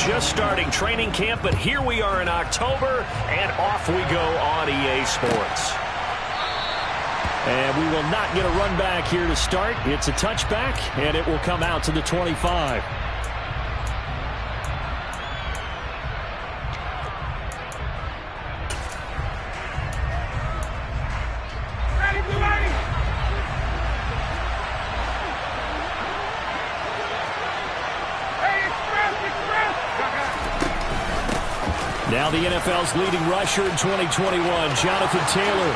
just starting training camp, but here we are in October, and off we go on EA Sports. And we will not get a run back here to start. It's a touchback, and it will come out to the 25. Now the NFL's leading rusher in 2021, Jonathan Taylor.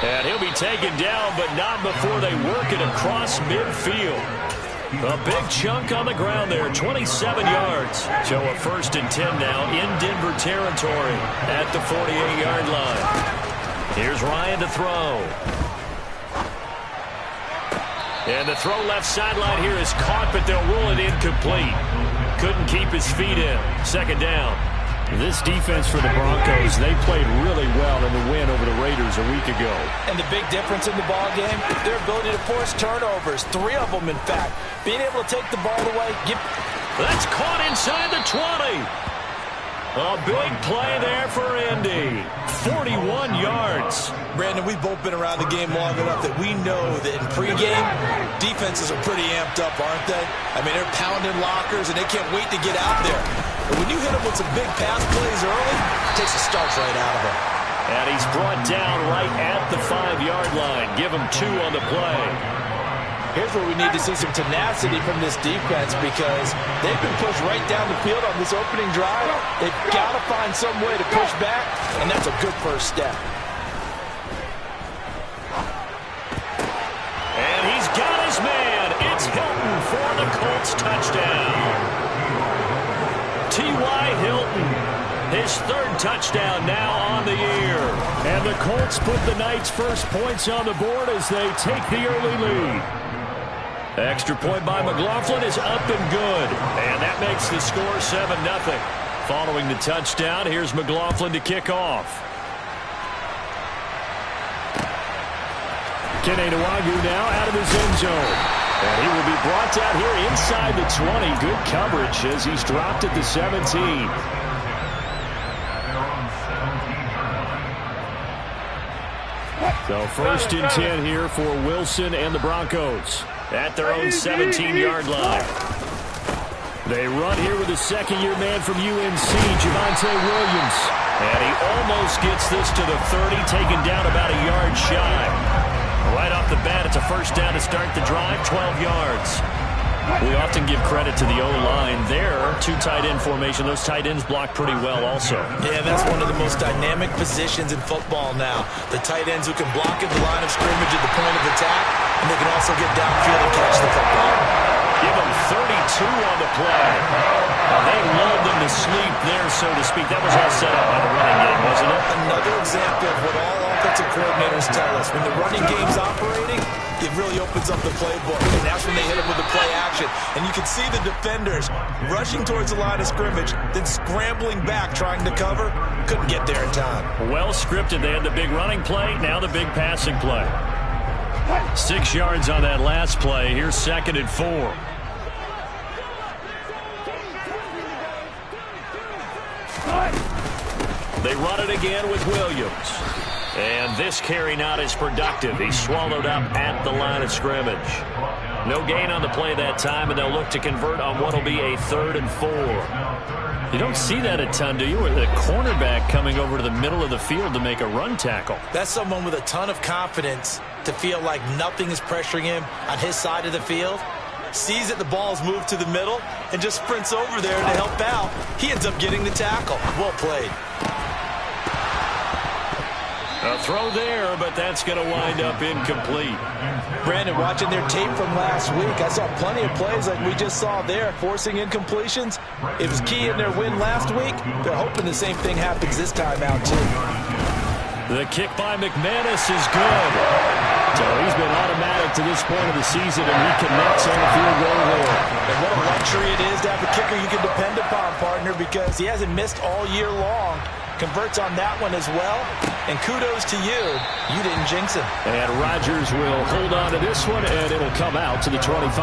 And he'll be taken down, but not before they work it across midfield. A big chunk on the ground there, 27 yards. So a 1st and 10 now in Denver territory at the 48-yard line. Here's Ryan to throw. And the throw left sideline here is caught, but they'll rule it incomplete. Couldn't keep his feet in. 2nd down. This defense for the Broncos, they played really well in the win over the Raiders a week ago. And the big difference in the ball game, their ability to force turnovers, 3 of them in fact. Being able to take the ball away. That's caught inside the 20. A big play there for Indy. 41 yards. Brandon, we've both been around the game long enough that we know that in pregame, defenses are pretty amped up, aren't they? I mean, they're pounding lockers, and they can't wait to get out there. But when you hit them with some big pass plays early, it takes the starch right out of them. And he's brought down right at the 5-yard line. Give him 2 on the play. Here's where we need to see some tenacity from this defense because they've been pushed right down the field on this opening drive. They've got to find some way to push back, and that's a good first step. And he's got his man. It's Hilton for the Colts touchdown. T.Y. Hilton, his 3rd touchdown now on the year. And the Colts put the Knights' first points on the board as they take the early lead. Extra point by McLaughlin is up and good. And that makes the score 7-0. Following the touchdown, here's McLaughlin to kick off. Kene Nwangwu now out of his end zone. And he will be brought down here inside the 20. Good coverage as he's dropped at the 17. So 1st and 10 here for Wilson and the Broncos at their own 17-yard line. They run here with a 2nd-year man from UNC, Javonte Williams. And he almost gets this to the 30, taken down about a yard shy. Right off the bat, it's a 1st down to start the drive, 12 yards. We often give credit to the O-line there. 2 tight end formation. Those tight ends block pretty well also. Yeah, that's one of the most dynamic positions in football now. The tight ends who can block at the line of scrimmage at the point of attack, and they can also get downfield and catch the football. Give them 32 on the play. They lulled them to sleep there, so to speak. That was all set up by the running game, wasn't it? Another example of what all offensive coordinators tell us. When the running game's operating, it really opens up the playbook, and that's when they hit it with the play action. And you can see the defenders rushing towards the line of scrimmage, then scrambling back, trying to cover. Couldn't get there in time. Well scripted. They had the big running play, now the big passing play. 6 yards on that last play. Here's 2nd and 4. They run it again with Williams. And this carry not as productive. He's swallowed up at the line of scrimmage. No gain on the play that time, and they'll look to convert on what will be a 3rd and 4. You don't see that a ton, do you? With a cornerback coming over to the middle of the field to make a run tackle. That's someone with a ton of confidence to feel like nothing is pressuring him on his side of the field. Sees that the ball is moved to the middle and just sprints over there to help out. He ends up getting the tackle. Well played. A throw there, but that's going to wind up incomplete. Brandon, watching their tape from last week, I saw plenty of plays like we just saw there, forcing incompletions. It was key in their win last week. They're hoping the same thing happens this time out, too. The kick by McManus is good. So he's been automatic to this point of the season, and he connects on the field goal there. And what a luxury it is to have a kicker you can depend upon, partner, because he hasn't missed all year long. Converts on that one as well. And kudos to you. You didn't jinx him. And Rodgers will hold on to this one, and it'll come out to the 25.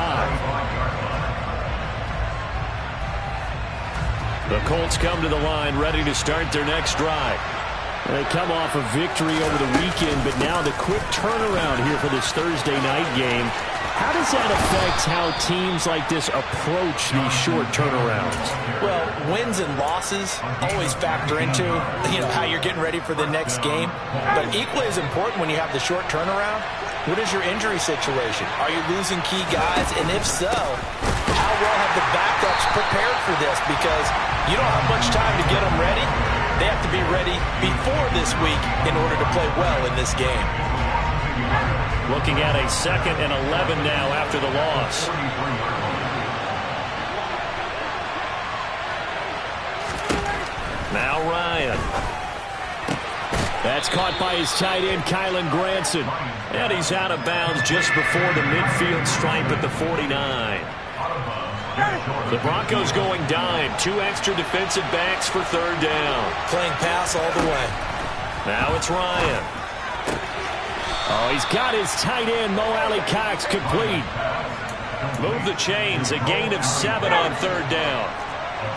The Colts come to the line, ready to start their next drive. They come off a victory over the weekend, but now the quick turnaround here for this Thursday night game. How does that affect how teams like this approach these short turnarounds? Well, wins and losses always factor into, how you're getting ready for the next game. But equally as important when you have the short turnaround, what is your injury situation? Are you losing key guys? And if so, how well have the backups prepared for this? Because you don't have much time to get them ready. They have to be ready before this week in order to play well in this game. Looking at a 2nd and 11 now after the loss. Now Ryan. That's caught by his tight end, Kylen Granson. And he's out of bounds just before the midfield stripe at the 49. The Broncos going dime. 2 extra defensive backs for 3rd down. Playing pass all the way. Now it's Ryan. Oh, he's got his tight end, Mo Alley-Cox, complete. Move the chains. A gain of 7 on 3rd down.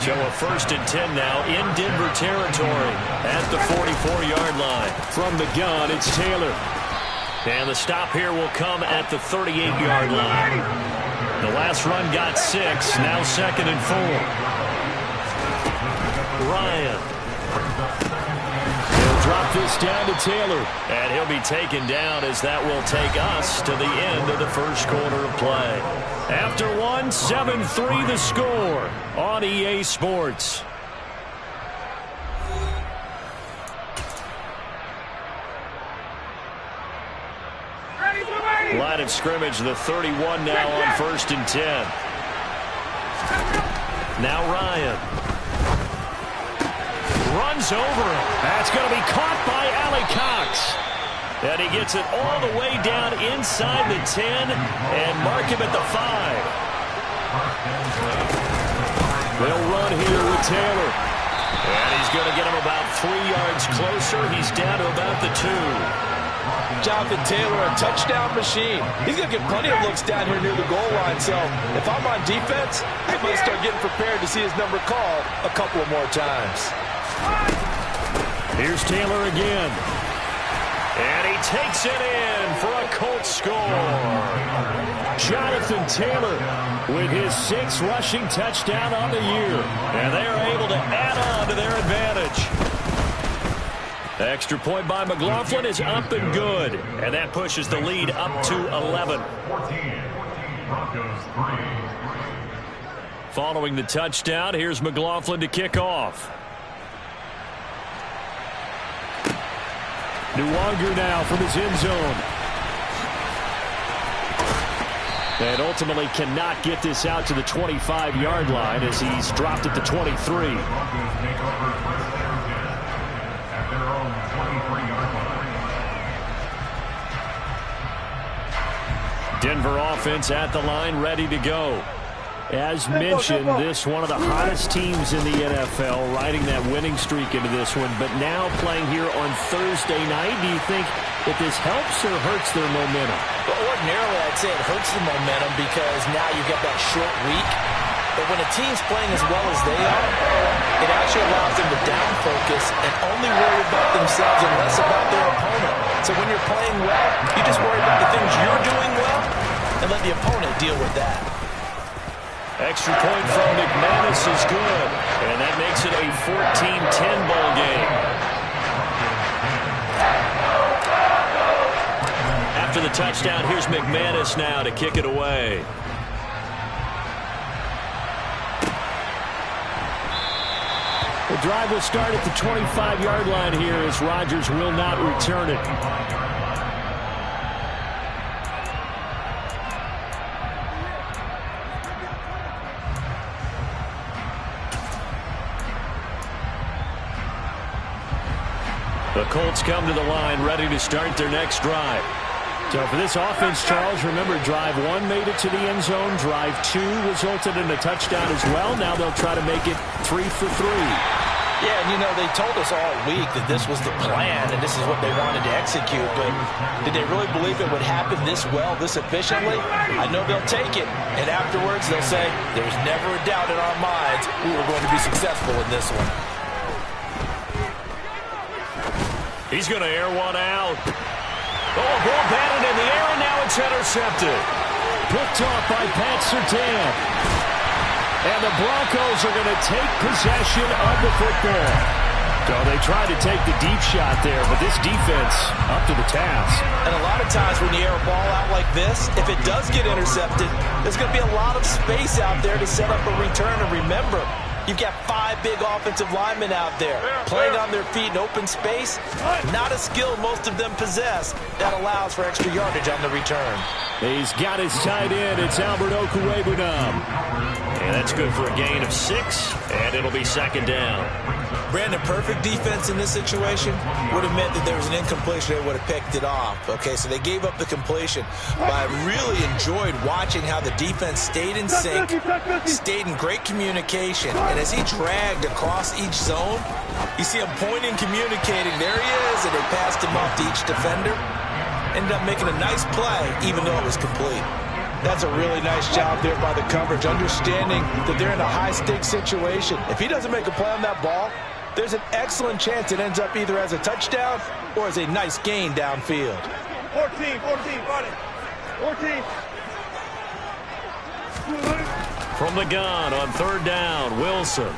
So a 1st and 10 now in Denver territory at the 44-yard line. From the gun, it's Taylor. And the stop here will come at the 38-yard line. The last run got 6, now 2nd and 4. Ryan. He'll drop this down to Taylor. And he'll be taken down as that will take us to the end of the first quarter of play. After 1, 7-3 the score on EA Sports. Line of scrimmage, the 31 now on 1st and 10. Now Ryan. Runs over him. That's going to be caught by Alley-Cox. And he gets it all the way down inside the 10 and mark him at the 5. They'll run here with Taylor. And he's going to get him about 3 yards closer. He's down to about the 2. Jonathan Taylor, a touchdown machine. He's going to get plenty of looks down here near the goal line. So if I'm on defense, I might start getting prepared to see his number called a couple of more times. Here's Taylor again. And he takes it in for a Colts score. Jonathan Taylor with his 6th rushing touchdown on the year. And they are able to add on to their advantage. Extra point by McLaughlin is up and good. And that pushes the lead up to 11. Following the touchdown, here's McLaughlin to kick off. Nwanger now from his end zone. And ultimately cannot get this out to the 25-yard line as he's dropped at the 23. Denver offense at the line, ready to go. As mentioned, this one of the hottest teams in the NFL, riding that winning streak into this one, but now playing here on Thursday night. Do you think that this helps or hurts their momentum? Well, ordinarily, I'd say it hurts the momentum because now you get that short week. But when a team's playing as well as they are, it actually allows them to down focus and only worry about themselves and less about their opponent. So when you're playing well, you just worry about the things you're doing well and let the opponent deal with that. Extra point from McManus is good, and that makes it a 14-10 ball game. After the touchdown, here's McManus now to kick it away. The drive will start at the 25-yard line here as Rodgers will not return it. The Colts come to the line, ready to start their next drive. So for this offense, Charles, remember, drive 1 made it to the end zone. Drive 2 resulted in a touchdown as well. Now they'll try to make it 3 for 3. Yeah, and you know, they told us all week that this was the plan and this is what they wanted to execute, but did they really believe it would happen this well, this efficiently? I know they'll take it, and afterwards they'll say, there was never a doubt in our minds we were going to be successful in this one. He's going to air one out. Oh, ball batted in the air, and now it's intercepted. Picked off by Pat Surtain. And the Broncos are going to take possession of the football. So they tried to take the deep shot there, but this defense up to the task. And a lot of times when you air a ball out like this, if it does get intercepted, there's going to be a lot of space out there to set up a return. And remember, you've got 5 big offensive linemen out there playing on their feet in open space. Not a skill most of them possess that allows for extra yardage on the return. He's got his tight end. It's Albert Okwuegbunam. And that's good for a gain of 6, and it'll be second down. Brandon, perfect defense in this situation would have meant that there was an incompletion. They would have picked it off. Okay, so they gave up the completion. But I really enjoyed watching how the defense stayed in sync, stayed in great communication. And as he dragged across each zone, you see him pointing, communicating. There he is, and they passed him off to each defender. Ended up making a nice play, even though it was complete. That's a really nice job there by the coverage, understanding that they're in a high-stakes situation. If he doesn't make a play on that ball, there's an excellent chance it ends up either as a touchdown or as a nice gain downfield. 14, got it. 14. From the gun on third down, Wilson.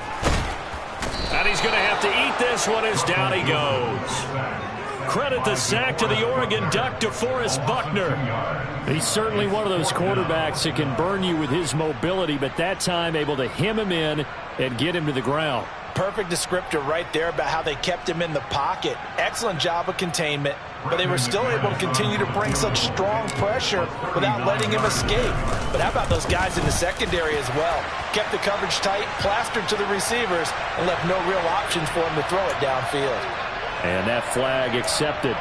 And he's going to have to eat this one as down he goes. Credit the sack to the Oregon Duck, DeForest Buckner. He's certainly one of those quarterbacks that can burn you with his mobility, but that time able to hem him in and get him to the ground. Perfect descriptor right there about how they kept him in the pocket. Excellent job of containment, but they were still able to continue to bring such strong pressure without letting him escape. But how about those guys in the secondary as well? Kept the coverage tight, plastered to the receivers, and left no real options for him to throw it downfield. And that flag accepted.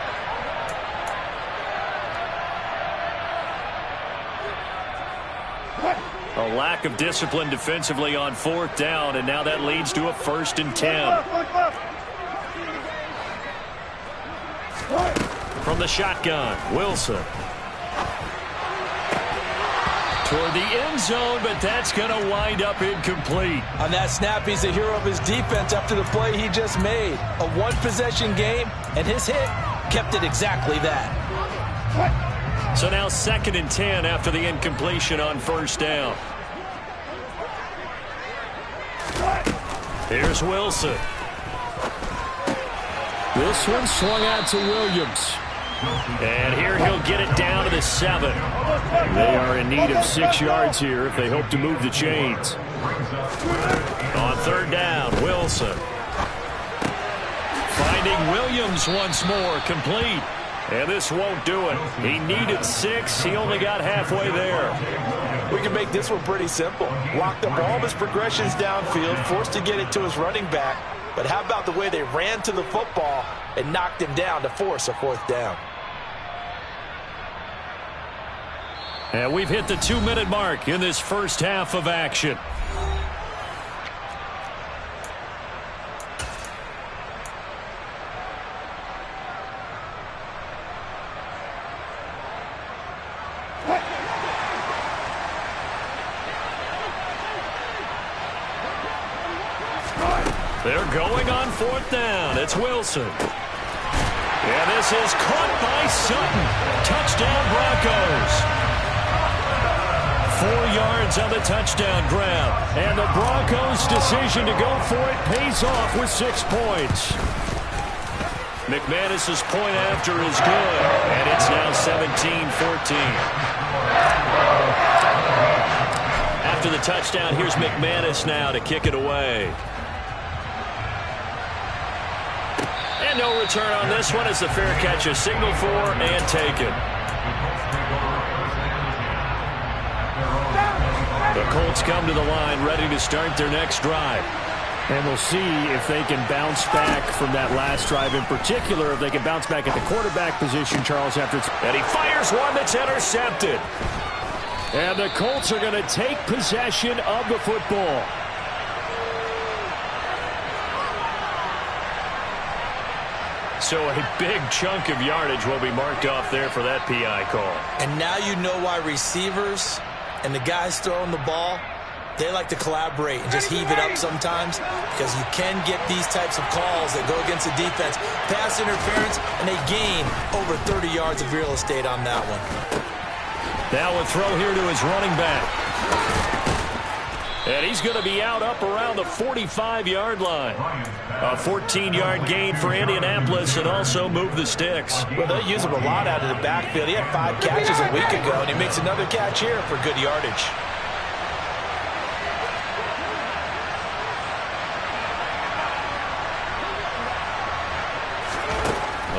A lack of discipline defensively on fourth down, and now that leads to a 1st and 10. From the shotgun, Wilson. Toward the end zone, but that's going to wind up incomplete. On that snap, he's the hero of his defense after the play he just made. A one-possession game, and his hit kept it exactly that. So now 2nd and 10 after the incompletion on first down. Here's Wilson. This one swung out to Williams. And here he'll get it down to the 7. They are in need of 6 yards here if they hope to move the chains. On third down, Wilson. Finding Williams once more, complete. And this won't do it. He needed 6. He only got halfway there. We can make this one pretty simple. Locked up all of his progressions downfield, forced to get it to his running back. But how about the way they ran to the football and knocked him down to force a 4th down? And we've hit the 2-minute mark in this first half of action. They're going on 4th down. It's Wilson. And this is caught by Sutton. Touchdown, Broncos. 4 yards on the touchdown grab. And the Broncos' decision to go for it pays off with 6 points. McManus's point after is good. And it's now 17-14. After the touchdown, here's McManus now to kick it away. And no return on this one as the fair catch is signaled for and taken. The Colts come to the line ready to start their next drive. And we'll see if they can bounce back from that last drive, in particular, if they can bounce back at the quarterback position, Charles, after it's... And he fires one that's intercepted. And the Colts are going to take possession of the football. So a big chunk of yardage will be marked off there for that PI call. And now you know why receivers and the guys throwing the ball, they like to collaborate and just heave it up sometimes, because you can get these types of calls that go against the defense. Pass interference, and they gain over 30 yards of real estate on that one. Now a throw here to his running back. And he's going to be out up around the 45-yard line. A 14-yard gain for Indianapolis, and also move the sticks. Well, they use him a lot out of the backfield. He had 5 catches a week ago, and he makes another catch here for good yardage.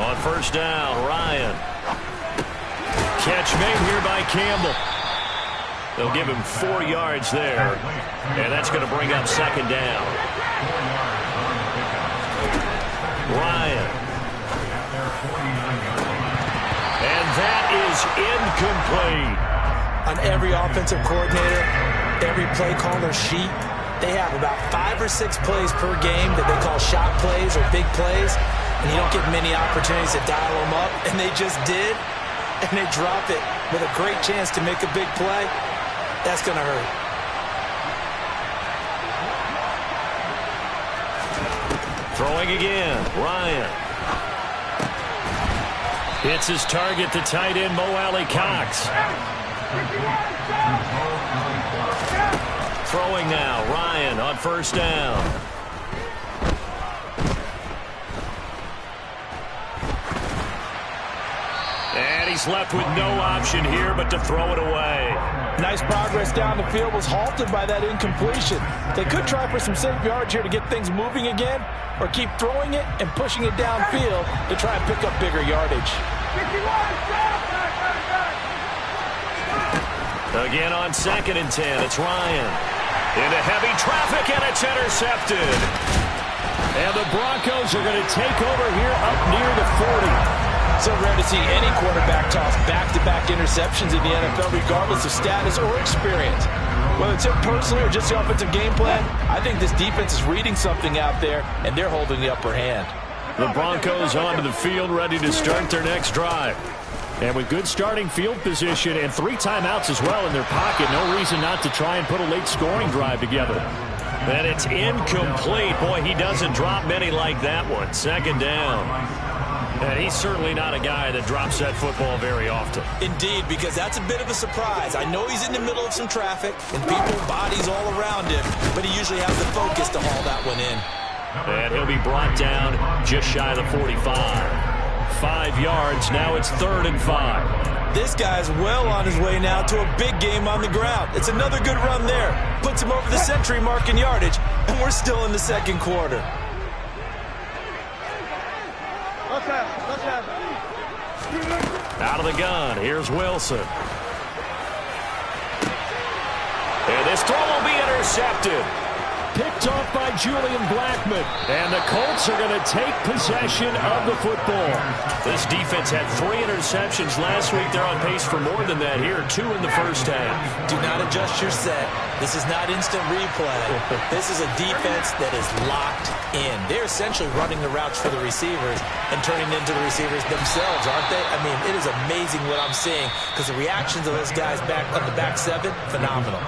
On first down, Ryan. Catch made here by Campbell. They'll give him 4 yards there, and that's going to bring up second down. Ryan. And that is incomplete. On every offensive coordinator, every play caller sheet, they have about 5 or 6 plays per game that they call shot plays or big plays, and you don't get many opportunities to dial them up, and they just did, and they drop it with a great chance to make a big play. That's going to hurt. Throwing again, Ryan. Hits his target, the tight end, Mo Alley-Cox. Throwing now, Ryan on first down. And he's left with no option here but to throw it away. Nice progress down the field, was halted by that incompletion. They could try for some safe yards here to get things moving again, or keep throwing it and pushing it downfield to try and pick up bigger yardage. Again on 2nd and 10, it's Ryan. Into heavy traffic, and it's intercepted. And the Broncos are going to take over here up near the 40. So rare to see any quarterback toss back-to-back interceptions in the NFL, regardless of status or experience. Whether it's him personally or just the offensive game plan, I think this defense is reading something out there, and they're holding the upper hand. The Broncos onto the field, ready to start their next drive. And with good starting field position and 3 timeouts as well in their pocket, no reason not to try and put a late scoring drive together. And it's incomplete. Boy, he doesn't drop many like that one. Second down. And he's certainly not a guy that drops that football very often. Indeed, because that's a bit of a surprise. I know he's in the middle of some traffic and people, bodies all around him, but he usually has the focus to haul that one in. And he'll be brought down just shy of the 45. 5 yards, now it's 3rd and 5. This guy's well on his way now to a big game on the ground. It's another good run there. Puts him over the century mark in yardage, and we're still in the second quarter. Out of the gun, here's Wilson. And this throw will be intercepted. Picked off by Julian Blackmon. And the Colts are going to take possession of the football. This defense had 3 interceptions last week. They're on pace for more than that here. 2 in the first half. Do not adjust your set. This is not instant replay. This is a defense that is locked in. They're essentially running the routes for the receivers and turning into the receivers themselves, aren't they? I mean, it is amazing what I'm seeing, because the reactions of those guys back on the back 7, phenomenal.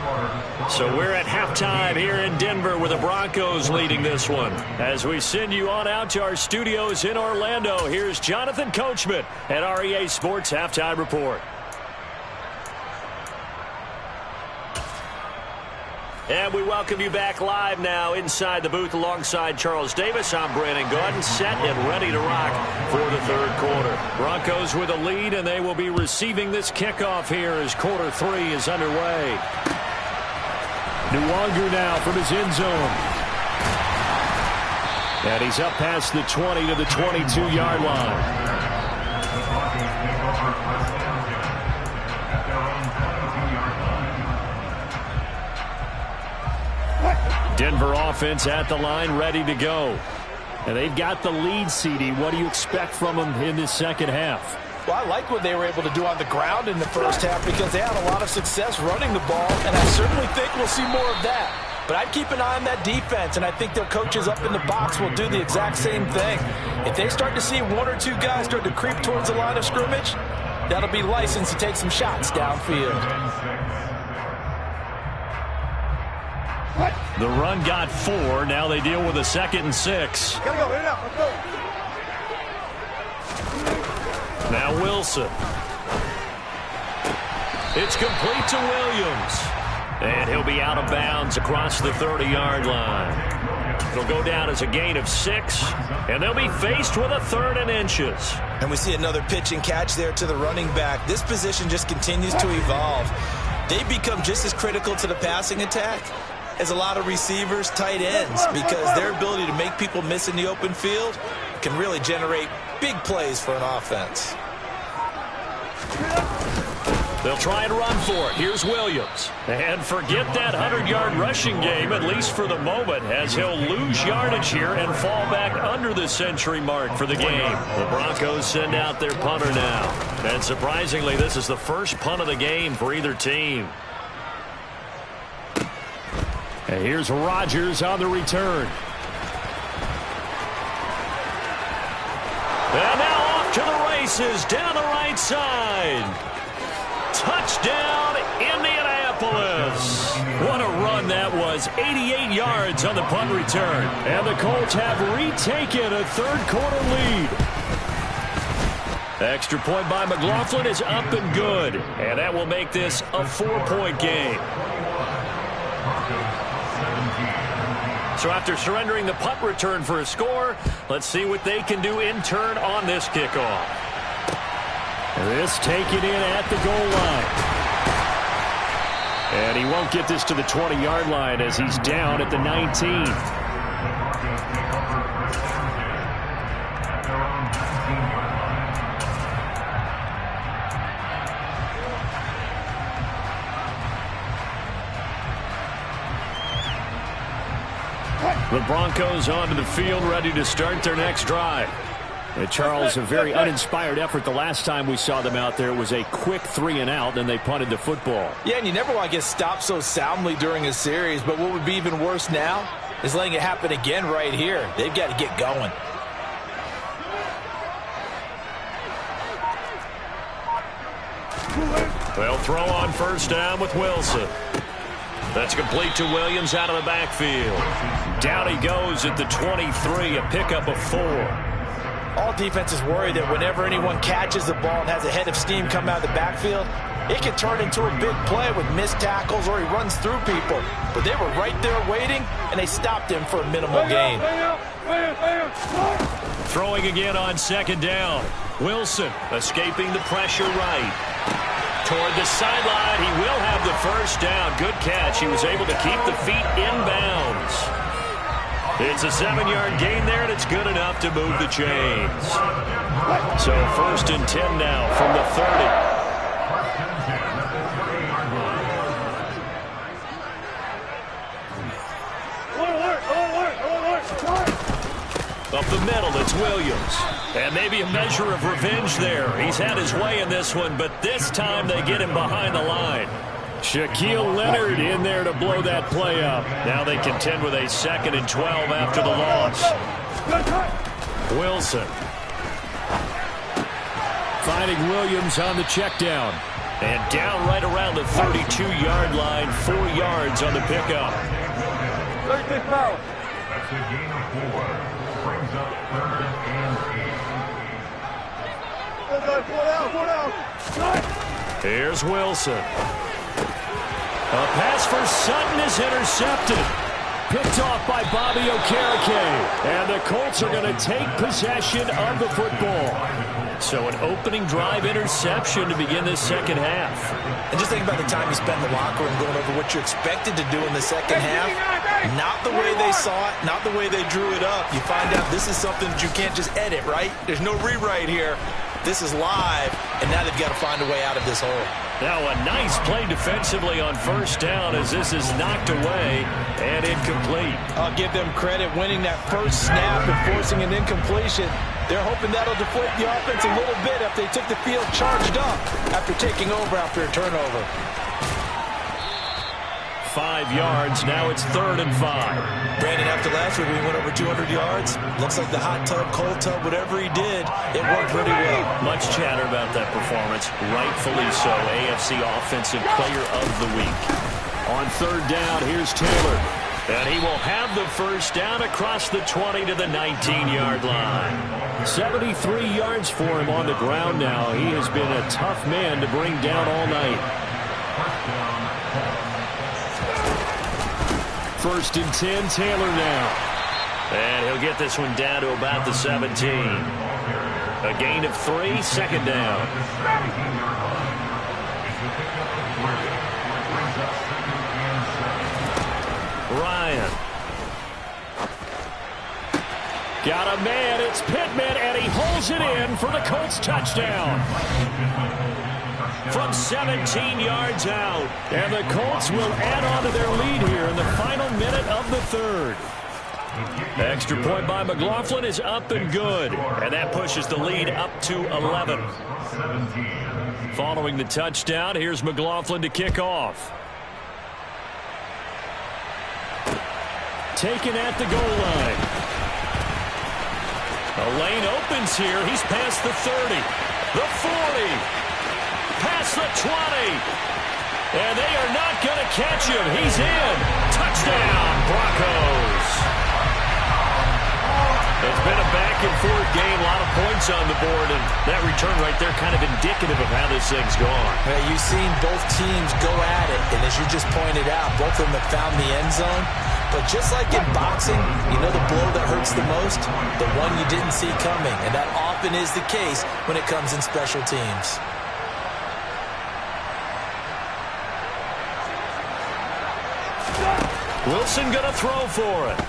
So we're at halftime here in Denver with the Broncos leading this one. As we send you on out to our studios in Orlando, here's Jonathan Coachman at REA Sports Halftime Report. And we welcome you back live now inside the booth alongside Charles Davis. I'm Brandon Gaudin, set and ready to rock for the 3rd quarter. Broncos with a lead, and they will be receiving this kickoff here as quarter 3 is underway. Nwangu now from his end zone. And he's up past the 20 to the 22-yard line. Denver offense at the line, ready to go. And they've got the lead, CD. What do you expect from them in this second half? Well, I like what they were able to do on the ground in the first half, because they had a lot of success running the ball, and I certainly think we'll see more of that. But I'd keep an eye on that defense, and I think their coaches up in the box will do the exact same thing. If they start to see one or two guys start to creep towards the line of scrimmage, that'll be licensed to take some shots downfield. The run got 4. Now they deal with a 2nd and 6. Gotta go, in and out, let's go. Now Wilson. It's complete to Williams. And he'll be out of bounds across the 30-yard line. It'll go down as a gain of 6, and they'll be faced with a 3rd and inches. And we see another pitch and catch there to the running back. This position just continues to evolve. They become just as critical to the passing attack as a lot of receivers, tight ends, because their ability to make people miss in the open field can really generate big plays for an offense. They'll try and run for it. Here's Williams. And forget that 100-yard rushing game, at least for the moment, as he'll lose yardage here and fall back under the century mark for the game. The Broncos send out their punter now. And surprisingly, this is the first punt of the game for either team. And here's Rodgers on the return. And now off to the races down the right side. Touchdown, Indianapolis. What a run that was. 88 yards on the punt return. And the Colts have retaken a third-quarter lead. Extra point by McLaughlin is up and good. And that will make this a 4-point game. So after surrendering the punt return for a score, let's see what they can do in turn on this kickoff. This taken in at the goal line. And he won't get this to the 20-yard line as he's down at the 19. The Broncos onto the field, ready to start their next drive. Charles, a very uninspired effort the last time we saw them out there. It was a quick 3-and-out, and they punted the football. Yeah, and you never want to get stopped so soundly during a series, but what would be even worse now is letting it happen again right here. They've got to get going. They'll throw on first down with Wilson. That's complete to Williams out of the backfield. Down he goes at the 23, a pickup of 4. All defenses worry that whenever anyone catches the ball and has a head of steam come out of the backfield, it can turn into a big play with missed tackles or he runs through people. But they were right there waiting, and they stopped him for a minimal gain. Throwing again on second down. Wilson escaping the pressure right. Toward the sideline, he will have the first down. Good catch. He was able to keep the feet in bounds. It's a 7-yard gain there, and it's good enough to move the chains. So 1st and 10 now from the 30. Up the middle, it's Williams. And maybe a measure of revenge there. He's had his way in this one, but this time they get him behind the line. Shaquille Leonard in there to blow that play up. Now they contend with a 2nd and 12 after the loss. Wilson. Finding Williams on the check down. And down right around the 32-yard line. 4 yards on the pickup. 36 miles. That's a gain of 4. Brings up 3rd and 8. Here's Wilson. A pass for Sutton is intercepted. Picked off by Bobby Okereke. And the Colts are going to take possession of the football. So an opening drive interception to begin this second half. And just think about the time you spent in the locker room going over what you expected to do in the second half. Not the way they saw it, not the way they drew it up. You find out this is something that you can't just edit, right? There's no rewrite here. This is live, and now they've got to find a way out of this hole. Now a nice play defensively on first down as this is knocked away and incomplete. I'll give them credit winning that first snap and forcing an incompletion. They're hoping that'll deflate the offense a little bit if they took the field charged up after taking over after a turnover. 5 yards. Now it's 3rd and 5. Brandon, after last week, we went over 200 yards. Looks like the hot tub, cold tub, whatever he did, it worked pretty well. Much chatter about that performance. Rightfully so. AFC Offensive Player of the Week. On 3rd down, here's Taylor. And he will have the first down across the 20 to the 19-yard line. 73 yards for him on the ground now. He has been a tough man to bring down all night. 1st and 10, Taylor now. And he'll get this one down to about the 17. A gain of 3, 2nd down. Ryan. Got a man, it's Pittman, and he holds it in for the Colts touchdown. From 17 yards out. And the Colts will add on to their lead here in the final minute of the 3rd. Extra point by McLaughlin is up and good. And that pushes the lead up to 11. Following the touchdown, here's McLaughlin to kick off. Taken at the goal line. A lane opens here. He's past the 30, the 40, past the 20. And they are not going to catch him. He's in. Touchdown, Broncos. It's been a back-and-forth game, a lot of points on the board, and that return right there kind of indicative of how this thing's gone. Yeah, you've seen both teams go at it, and as you just pointed out, both of them have found the end zone. But just like in boxing, you know the blow that hurts the most? The one you didn't see coming, and that often is the case when it comes in special teams. Wilson going to throw for it.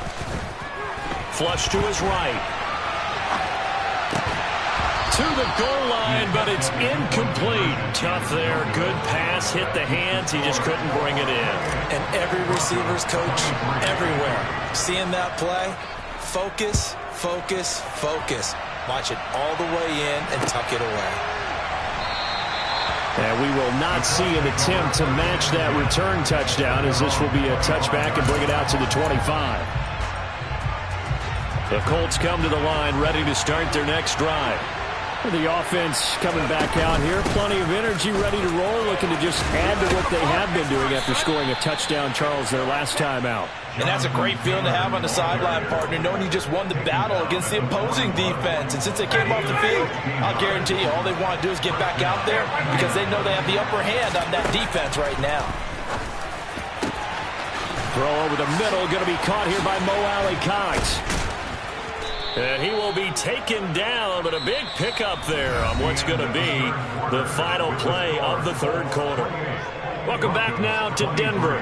Flush to his right. To the goal line, but it's incomplete. Tough there. Good pass. Hit the hands. He just couldn't bring it in. And every receiver's coach everywhere. Seeing that play, focus, focus, focus. Watch it all the way in and tuck it away. And we will not see an attempt to match that return touchdown, as this will be a touchback and bring it out to the 25. The Colts come to the line ready to start their next drive. The offense coming back out here. Plenty of energy, ready to roll, looking to just add to what they have been doing after scoring a touchdown, Charles, their last time out. And that's a great feeling to have on the sideline, partner, knowing you just won the battle against the opposing defense. And since they came off the field, I'll guarantee you all they want to do is get back out there because they know they have the upper hand on that defense right now. Throw over the middle, going to be caught here by Mo Alley-Cox. And he will be taken down, but a big pickup there on what's going to be the final play of the 3rd quarter. Welcome back now to Denver.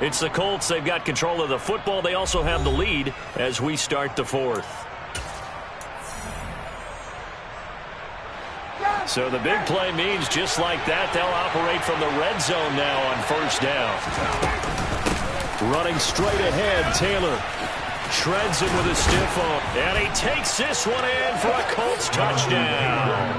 It's the Colts. They've got control of the football. They also have the lead as we start the 4th. So the big play means just like that, they'll operate from the red zone now on 1st down. Running straight ahead, Taylor. Shreds him with a stiff arm. And he takes this one in for a Colts touchdown.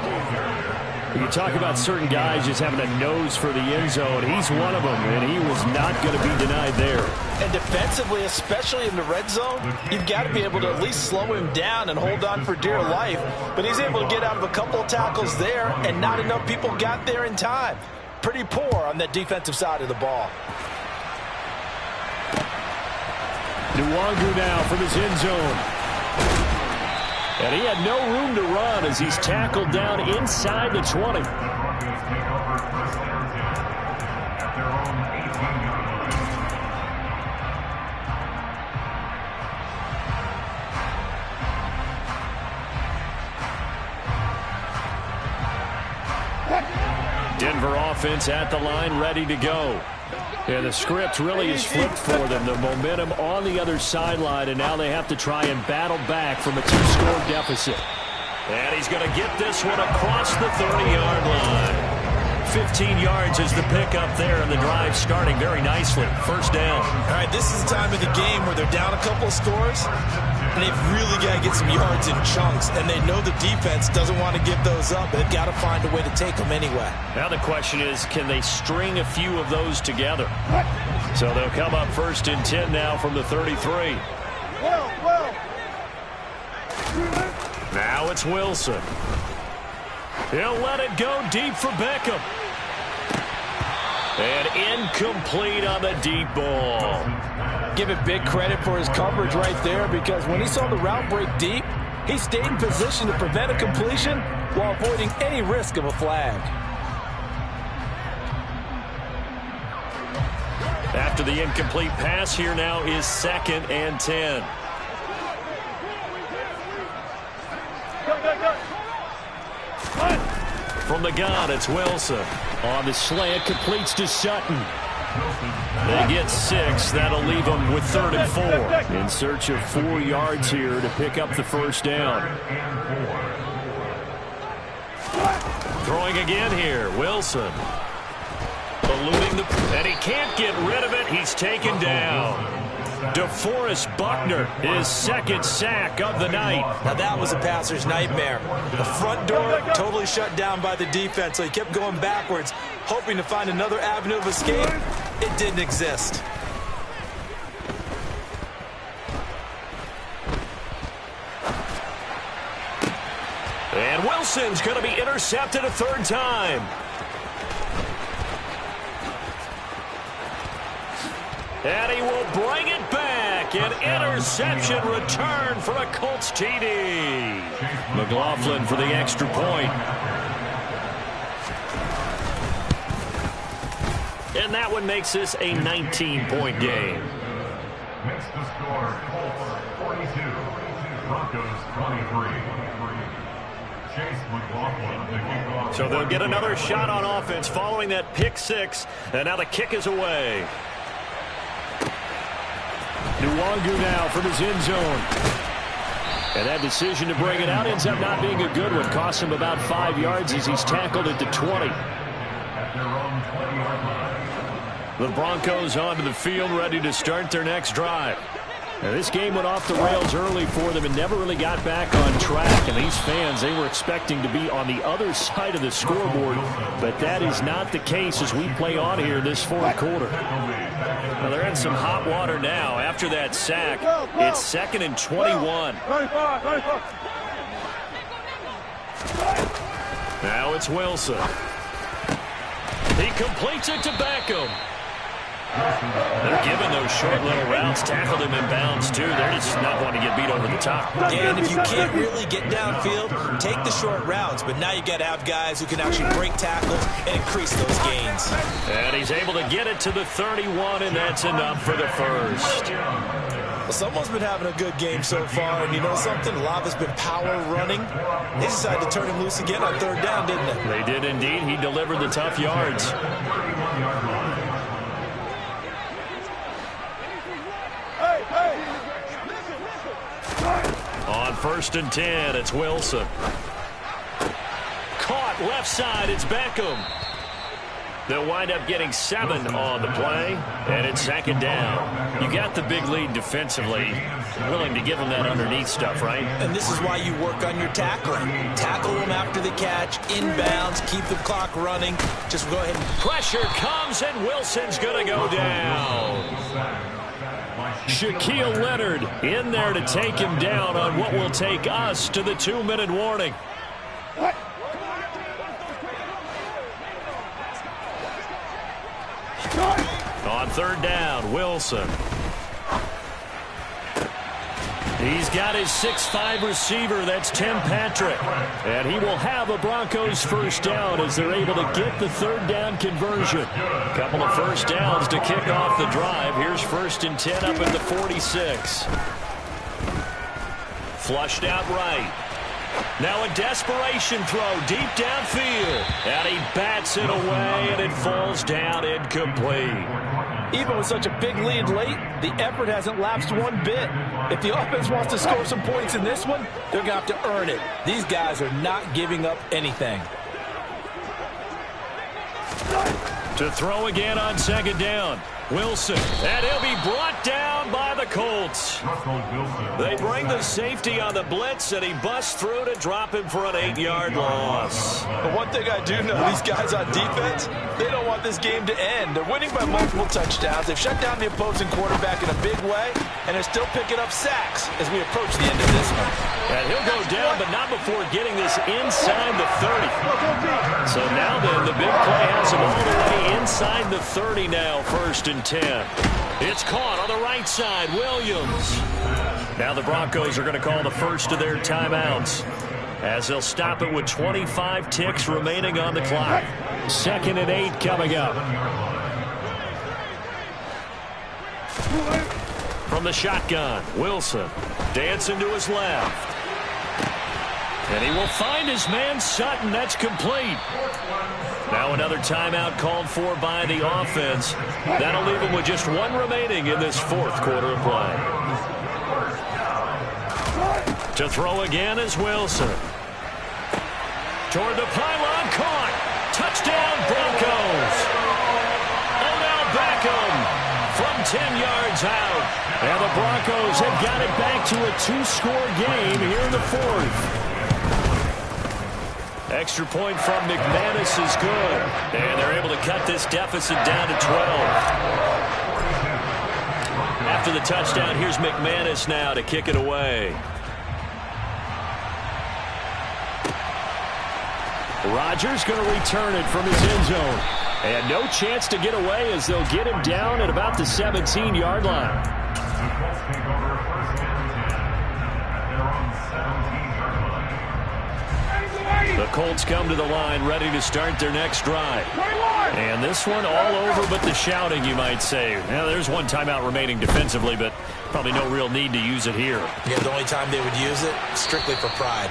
You talk about certain guys just having a nose for the end zone. He's one of them, and he was not going to be denied there. And defensively, especially in the red zone, you've got to be able to at least slow him down and hold on for dear life. But he's able to get out of a couple of tackles there, and not enough people got there in time. Pretty poor on that defensive side of the ball. Nwangu now from his end zone. And he had no room to run as he's tackled down inside the 20. Denver offense at the line, ready to go. Yeah, the script really is flipped for them. The momentum on the other sideline, and now they have to try and battle back from a 2-score deficit. And he's going to get this one across the 30-yard line. 15 yards is the pickup there, and the drive starting very nicely. First down. All right, this is the time of the game where they're down a couple of scores, and they've really got to get some yards in chunks, and they know the defense doesn't want to give those up. They've got to find a way to take them anyway. Now the question is, can they string a few of those together? So they'll come up 1st and 10 now from the 33. Now it's Wilson. He'll let it go deep for Beckham. And incomplete on the deep ball. Give it big credit for his coverage right there, because when he saw the route break deep, he stayed in position to prevent a completion while avoiding any risk of a flag. After the incomplete pass, here now is 2nd and 10. From the gun, it's Wilson. On the slant, completes to Sutton. They get 6. That'll leave them with 3rd and 4. In search of 4 yards here to pick up the first down. Throwing again here, Wilson. Eluding the... And he can't get rid of it. He's taken down. DeForest Buckner, his 2nd sack of the night. Now that was a passer's nightmare. The front door totally shut down by the defense, so he kept going backwards, hoping to find another avenue of escape. It didn't exist. And Wilson's going to be intercepted a 3rd time. And he will bring it back. An interception return for a Colts TD. McLaughlin for the extra point. And that one makes this a 19-point game. Makes the score Colts 42, Broncos 23. Chase McLaughlin, the kickoff. So they'll get another shot on offense following that pick 6. And now the kick is away. Nwangu now from his end zone. And that decision to bring it out ends up not being a good one. Costs him about 5 yards as he's tackled at the 20. At their own 20-yard line. The Broncos onto the field, ready to start their next drive. Now, this game went off the rails early for them and never really got back on track. And these fans, they were expecting to be on the other side of the scoreboard. But that is not the case as we play on here this 4th quarter. Well, they're in some hot water now after that sack. It's 2nd and 21. Now it's Wilson. He completes it to Beckham. They're giving those short little routes. Tackled him in bounds, too. They're just not wanting to get beat over the top. And if you can't really get downfield, take the short routes. But now you got to have guys who can actually break tackles and increase those gains. And he's able to get it to the 31, and that's enough for the first. Well, someone's been having a good game so far. And you know something? A lot has been power running. They decided to turn him loose again on 3rd down, didn't they? They did indeed. He delivered the tough yards. On 1st and 10, it's Wilson. Caught left side, it's Beckham. They'll wind up getting 7 on the play, and it's 2nd down. You got the big lead defensively. Willing to give them that underneath stuff, right? And this is why you work on your tackling. Tackle them after the catch, inbounds, keep the clock running. Just go ahead and... Pressure comes, and Wilson's going to go down. Shaquille Leonard in there to take him down on what will take us to the 2-minute warning. On 3rd down, Wilson. He's got his 6'5" receiver. That's Tim Patrick. And he will have a Broncos first down as they're able to get the 3rd down conversion. A couple of first downs to kick off the drive. Here's 1st and 10 up at the 46. Flushed out right. Now a desperation throw deep downfield. And he bats it away, and it falls down incomplete. Even with such a big lead late, the effort hasn't lapsed one bit. If the offense wants to score some points in this one, they're going to have to earn it. These guys are not giving up anything. To throw again on second down. Wilson. And he'll be brought down by the Colts. They bring the safety on the blitz, and he busts through to drop him for an 8-yard loss. But one thing I do know, these guys on defense, they don't want this game to end. They're winning by multiple touchdowns. They've shut down the opposing quarterback in a big way, and they're still picking up sacks as we approach the end of this one. And he'll go down, but not before getting this inside the 30. So now then, the big play has him all the way inside the 30 now, 1st and 10. It's caught on the right side, Williams. Now the Broncos are going to call the first of their timeouts, as they'll stop it with 25 ticks remaining on the clock. 2nd and 8 coming up. From the shotgun, Wilson dancing to his left. And he will find his man Sutton. That's complete. Now another timeout called for by the offense. That'll leave him with just one remaining in this 4th quarter of play. To throw again is Wilson. Toward the pylon, caught. Touchdown, Broncos. Odell Beckham from 10 yards out. And the Broncos have got it back to a 2-score game here in the 4th. Extra point from McManus is good. And they're able to cut this deficit down to 12. After the touchdown, here's McManus now to kick it away. Rodgers going to return it from his end zone. And no chance to get away as they'll get him down at about the 17-yard line. The Colts come to the line ready to start their next drive. And this one all over but the shouting, you might say. Now, there's one timeout remaining defensively, but probably no real need to use it here. Yeah, the only time they would use it, strictly for pride.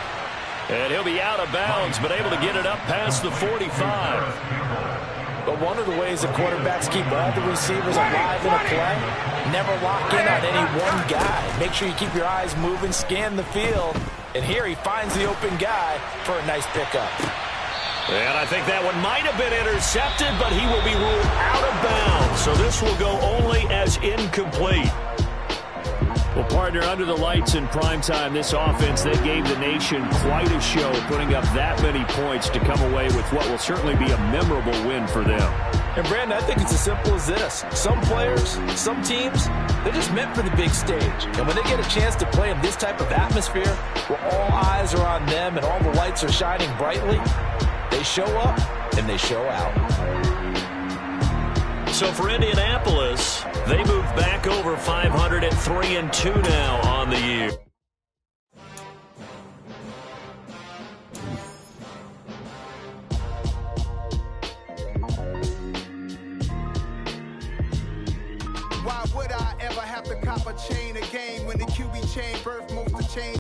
And he'll be out of bounds, but able to get it up past the 45. But one of the ways the quarterbacks keep all the receivers alive in a play, never lock in on any one guy. Make sure you keep your eyes moving, scan the field. And here he finds the open guy for a nice pickup. And I think that one might have been intercepted, but he will be ruled out of bounds. So this will go only as incomplete. Well, partner, under the lights in primetime, this offense, they gave the nation quite a show, putting up that many points to come away with what will certainly be a memorable win for them. And, Brandon, I think it's as simple as this. Some players, some teams, they're just meant for the big stage. And when they get a chance to play in this type of atmosphere, where all eyes are on them and all the lights are shining brightly, they show up and they show out. So for Indianapolis, they move back over 500 at 3-2 now on the year. Why would I ever have to cop a chain a game when the QB chain birth most of change?